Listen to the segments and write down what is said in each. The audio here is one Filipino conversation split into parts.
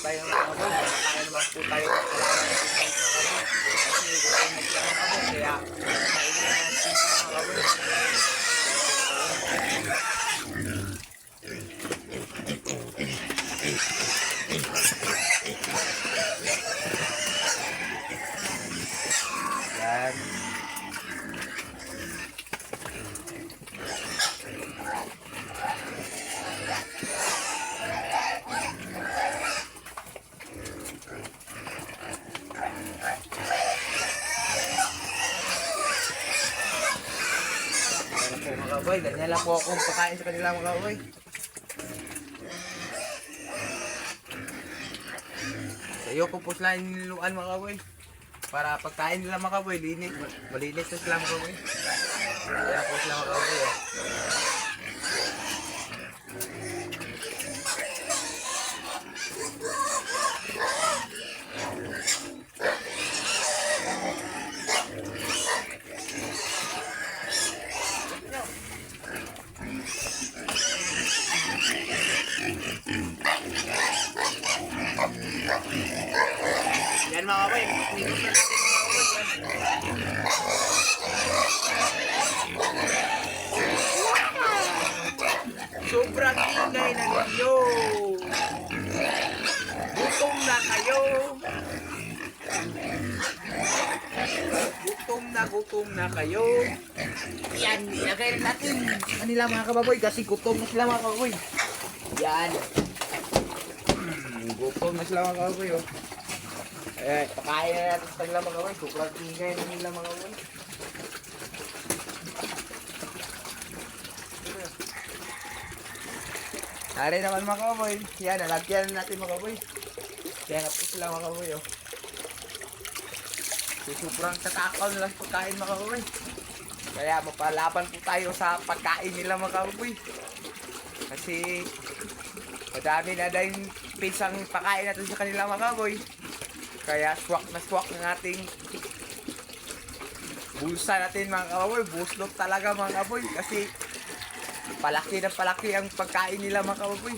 tayo ng mga kaboy. Kaya naman po tayo ng kasi gusto mo sila mga kaboy. Kaya kainin na natin sila mga kaboy. Yan. Mga kaboy, ganyan lang po akong pakain sa kanila mga kaboy. Sa iyo ko po sila niluan mga kaboy. Para pagkain nila mga kaboy, malinis na sila mga kaboy. Ganyan po sila mga kaboy. Yan mga kaboy, minus na natin mga kaboy. Sobrang ingay na ninyo. Gutom na kayo. Gutom na kayo. Yan, ilagay na natin kanila mga kababoy kasi gutom na sila mga kababoy. Yan. Gutom na sila mga kababoy oh. Eh, pakain na natin sa kanila mga kababoy. Sobrang ingay na nila mga kababoy. Nari naman mga kababoy. Yan, nalagyan natin mga kababoy. Kaya na po sila mga kababoy oh. Sobrang tatakaw nila sa pagkain mga kababoy. Kaya mapalaban po tayo sa pagkain nila mga kababoy. Kasi madami na dahil pinsang pakain natin sa kanila mga kababoy. Kaya swak ng ating bulsa natin mga kababoy. Buslot talaga mga kababoy. Kasi palaki na palaki ang pagkain nila mga kababoy.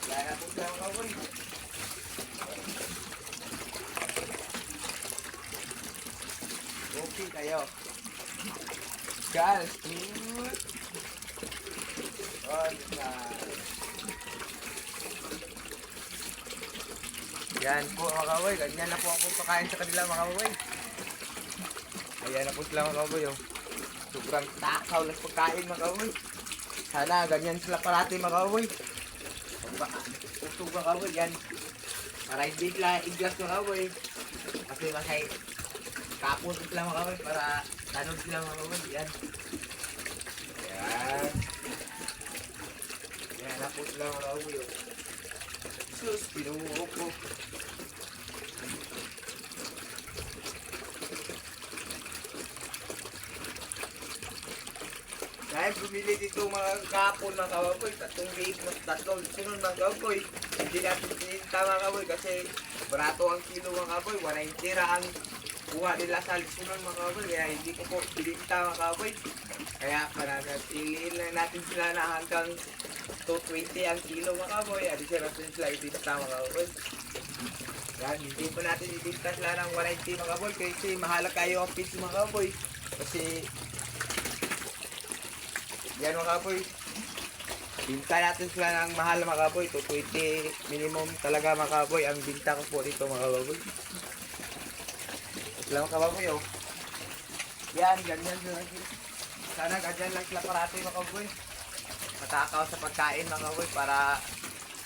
Kaya po sila mga kababoy. Okay kayo. Guys, good. Yan po mga kababoy, ganyan na po ako pakain sa kanila mga kababoy. Ayan na po sila mga kababoy oh. Sobrang takaw lang pagkain mga kababoy. Sana ganyan sila parati mga kababoy. Usog mga kababoy yan. Para hindi sila iglas mga kababoy. Kasi masay kapon sila mga kababoy para tanod sila mga kababoy. Yan. Ayan. Ayan na po sila mga kababoy oh. Sus, pinuho ko. Dahil bumili dito mga kapon mga kababoy, tatlong liig mas tatlong sunod mga kababoy. Hindi natin sinita mga kababoy kasi barato ang kilo mga kababoy, 190 ra ang buha nila sa sunod mga kababoy. Kaya hindi ko po pilinta mga kababoy. Kaya panatiliin lang natin sila na hanggang 220 ang kilo mga kababoy. Addition natin sila ibinta mga kababoy. Yan, hindi po natin ibinta sila ng 190 mga kababoy kasi mahal kayo ang piso mga kababoy. Kasi yan mga kababoy, binta natin sila ng mahal mga kababoy. 220 minimum talaga mga kababoy ang binta ko po dito mga kababoy. Sila mga kababoy oh. Yan, ganyan sila. Sana ganyan lang sila parati mga kababoy. Matakaw sa pagkain mga kababoy para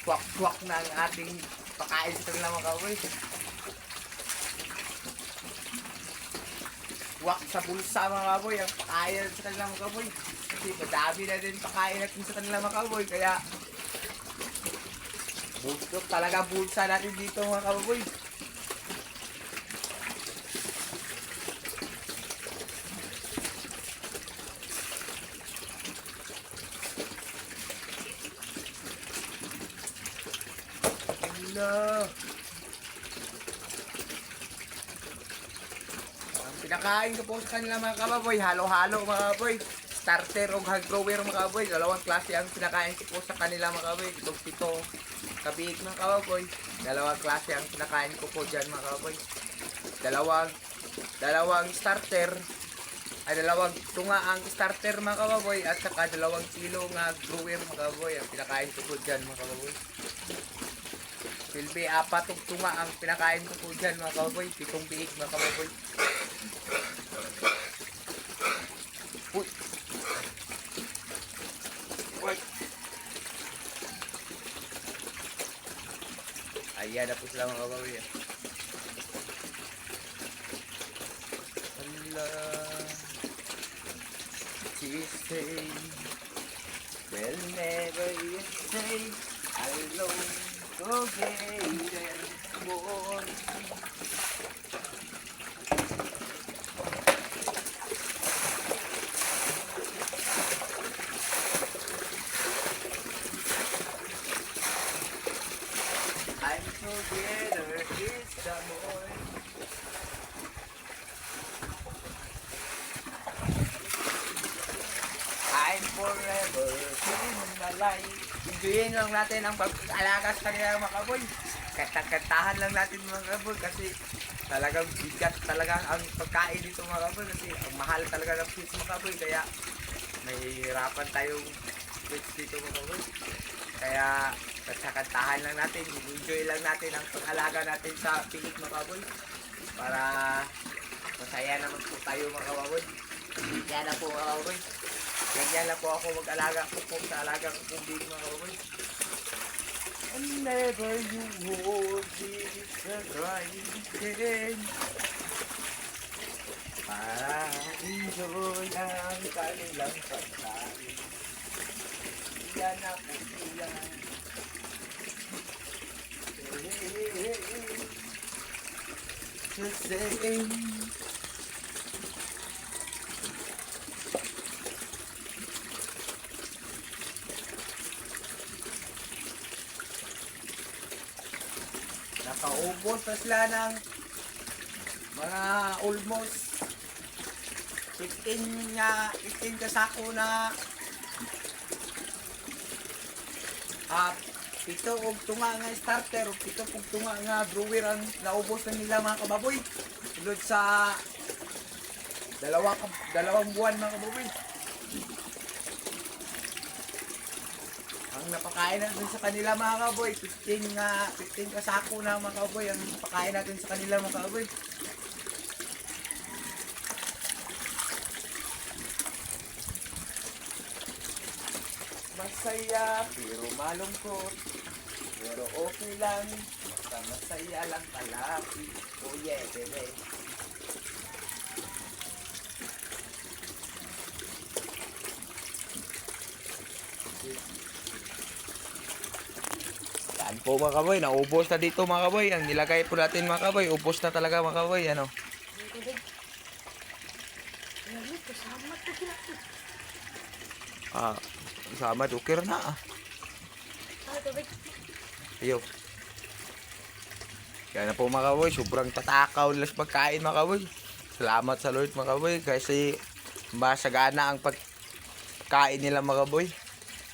swak-swak na ang ating pakain sa kanila mga kababoy. Swak sa bulsa mga kababoy ang pakain sa kanila mga kababoy. Kasi madami na din pakain natin sa kanila mga kababoy. Kaya bulsot talaga bulsa natin dito mga kababoy. pinakain ko po sa kanila mga kababoy, halo-halo mga kababoy. Starter o hog grower mga kababoy. Dalawang klase ang pinakain ko po sa kanila mga kababoy. Itong pito kabiig mga kababoy. Dalawang klase ang pinakain ko po dyan mga kababoy. Dalawang starter. Ay dalawang tunga ang starter mga kababoy. At saka 2 kilo nga grower mga kababoy. Ang pinakain ko po dyan mga kababoy. Silbi, 4 tunga ang pinakain ko po dyan mga kababoy. 7 biig mga kababoy. Uy! Uy! Ayan na po sila mga kababoy. Allah, she say, will never you say, alone together more. I'm together is the more. I'm forever in my life. Enjoyin lang natin ang pag-alaga sa kanila mga kaboy. Kantahan lang natin mga kaboy kasi talagang bigat talaga ang pagkain dito mga kaboy kasi ang mahal talaga ng fish mga kaboy kaya mahihirapan tayong fish dito mga kaboy. Kaya kantahan lang natin, enjoy lang natin ang pag-alaga natin sa pilik mga kaboy para masaya naman po tayo mga kaboy. Yan na po mga kaboy. Ganyan lang po ako mag-alaga ko po sa alaga ko pong big mga kaboy. And never you hold this again para enjoy ang kanilang pagkain. Yan na po sila. The same. Nakaubos na sila ng mga almost 15 kasako na pito og tunga nga starter o pito og tunga nga brewer ang naubos na nila mga kababoy sulod sa dalawang buwan mga kababoy. Ang napakain natin sa kanila mga kaboy, 15 kasako na mga kaboy ang napakain natin sa kanila mga kaboy. Masaya pero malungkot, pero okay lang, basta masaya lang palagi. Oh yeah, bebe. Yan po mga kaboy, naubos na dito mga kaboy. Ang nilagay po natin mga kaboy, ubos na talaga mga kaboy. Ano? Sama dukir na Ayaw. Yan na po mga kaboy, sobrang tatakaw nila sa pagkain mga kaboy. Salamat sa Lord mga kaboy kasi masagana ang pagkain nila mga kaboy.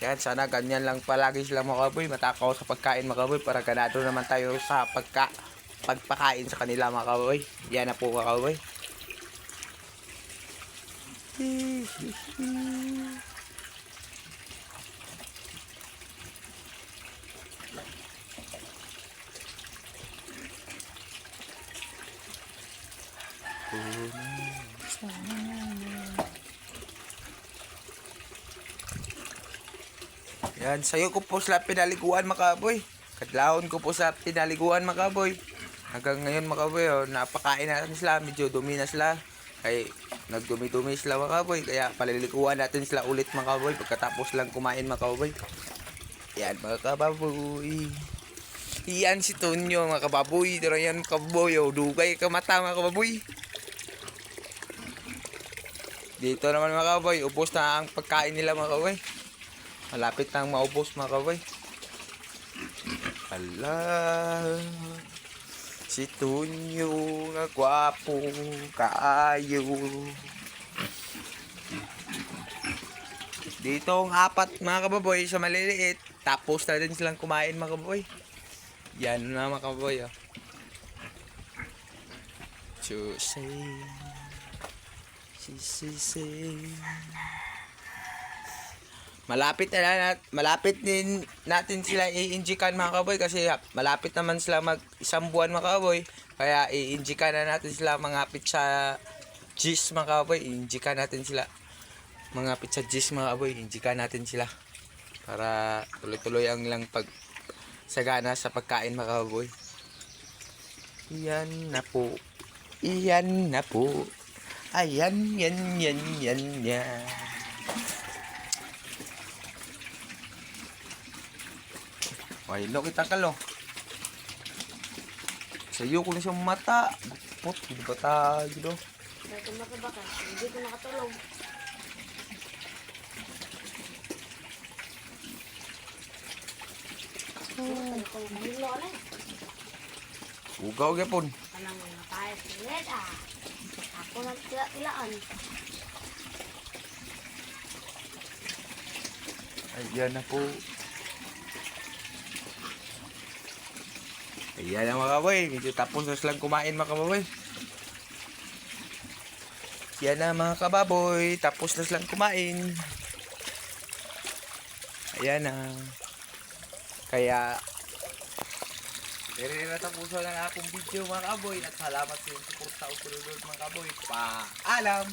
Yan, sana ganyan lang palagi sila mga kaboy, matakaw sa pagkain mga kaboy para ganado naman tayo sa pagpakain sa kanila mga kaboy. Yan na po mga kaboy. Yan, sayo ko po sila pinaliguan mga kaboy. Kadlahon ko po sa pinaliguan mga kaboy. Hanggang ngayon mga kaboy, napakain natin sila, medyo dumi na sila. Kaya nagdumi-dumi sila mga kaboy, kaya paliliguan natin sila ulit mga kaboy pagkatapos lang kumain mga kaboy. Yan mga kababoy. Yan si Tonyo mga kababoy. Pero yan kababoy, dugay ka mata mga kababoy. Dito naman mga kaboy, ubos na ang pagkain nila mga kaboy. Malapit nang maubos mga kaboy. Ala, Si Tunyo nga gwapong kaayo. Dito ang apat mga kababoy sa maliliit. Tapos na din silang kumain mga kababoy. Yan na mga kababoy. Oh. Chusay. Sisisay. Malapit din natin sila i-injikan mga kaboy kasi malapit naman sila mag isang buwan mga kaboy. Kaya i-injikan na natin sila mga pizza cheese mga kaboy. I-injikan natin sila mga pizza cheese mga kaboy. I-injikan natin sila para tuloy-tuloy ang ilang pagsagana sa pagkain mga kaboy. Iyan na po. Iyan na po. Ayan, yan. Ay, lo kita kalo. Sayo ko na siyang mata. Put, hindi ba tayo do? Dahil makabaka, hindi ko nakatulog. Hilo na. Ugaw gyapon. Kanang tayo silet ah. Ako na tilaan. Ayan na po. Ayan na mga kaboy. Medyo tapos na silang kumain mga kaboy. Yan na mga kababoy. Tapos na silang kumain. Ayan na. Kaya natapusan ang akong video mga kaboy. At salamat sa inyong support sa usunod mga kaboy. Paalam!